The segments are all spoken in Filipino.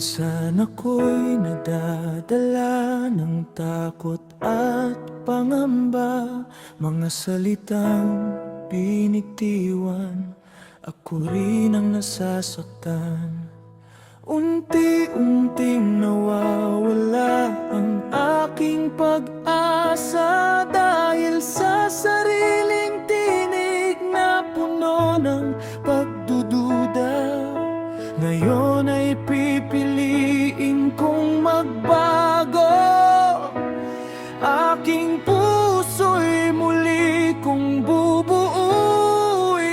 Minsan ako'y nadadala ng takot at pangamba, mga salitang binitiwan, ako rin ang nasasaktan. Unti-unting nawawala ang aking pag-asa dahil sa sariling tinig na puno ng pagdududa. Ngayon ay pipiliin kong magbago, aking puso'y muli kong bubuuin.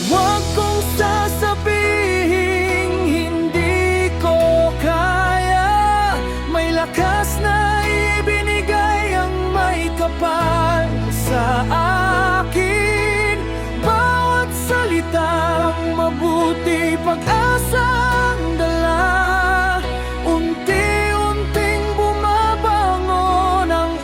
Huwag kong sasabihing hindi ko kaya, may lakas na ibinigay ang may kapal sa akin. Bawat salitang mabuti, pag-asang dala, unti-unting bumabangon ang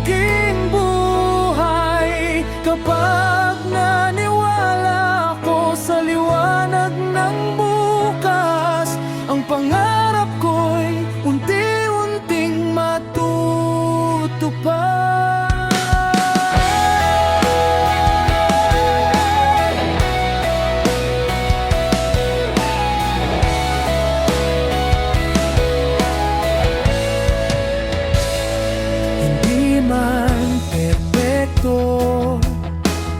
aking buhay. Kapag naniwala ko sa liwanag ng bukas, ang pangarap ko'y unti-unting matutupad.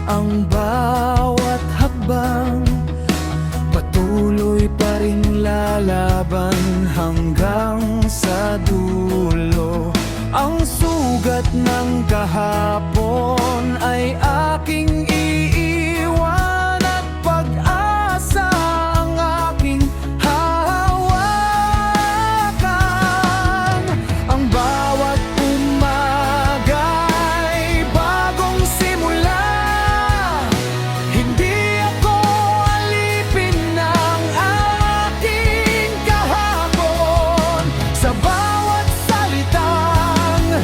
Ang bawat hakbang, patuloy pa ring lalaban hanggang sa dulo. Ang sugat ng kahapon ay aking iiwan at pag-asa ang aking hahawakan. Ang bawat umaga'y bagong simula. Hindi ako alipin ng aking kahapon. Sa bawat salitang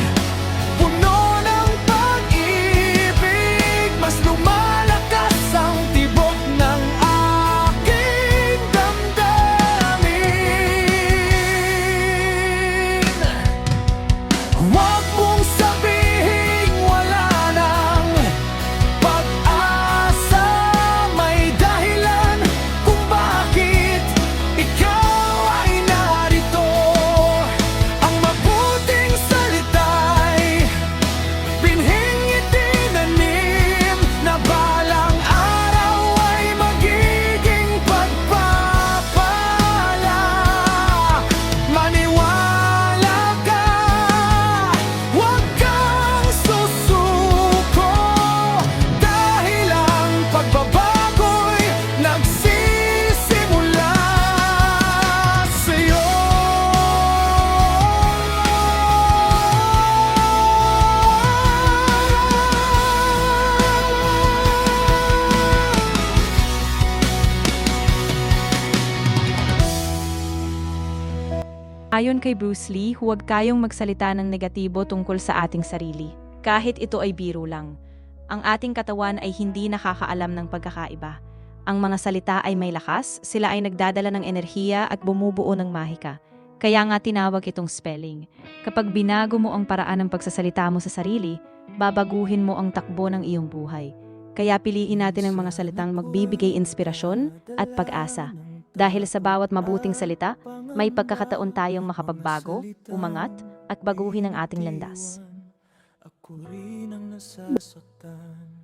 puno ng pag-ibig, mas lumalakas ang tibok ng aking damdamin. Huwag mong sabihing wala nang pag-asa, may dahilan kung bakit ikaw ay narito. Ang mabuting salita'y binhing itinanim, na balang araw ay magiging pagpapala. Maniwala ka, huwag kang susuko, dahil ang pagbabago'y nagsisimula sa'yo. Ayon kay Bruce Lee, huwag tayong magsalita ng negatibo tungkol sa ating sarili, kahit ito ay biro lang. Ang ating katawan ay hindi nakakaalam ng pagkakaiba. Ang mga salita ay may lakas, sila ay nagdadala ng enerhiya at bumubuo ng mahika. Kaya nga tinawag itong spelling. Kapag binago mo ang paraan ng pagsasalita mo sa sarili, babaguhin mo ang takbo ng iyong buhay. Kaya piliin natin ang mga salitang magbibigay inspirasyon at pag-asa. Dahil sa bawat mabuting salita, may pagkakataon tayong makapagbago, umangat, at baguhin ang ating landas. Ako rin ang nasasaktan.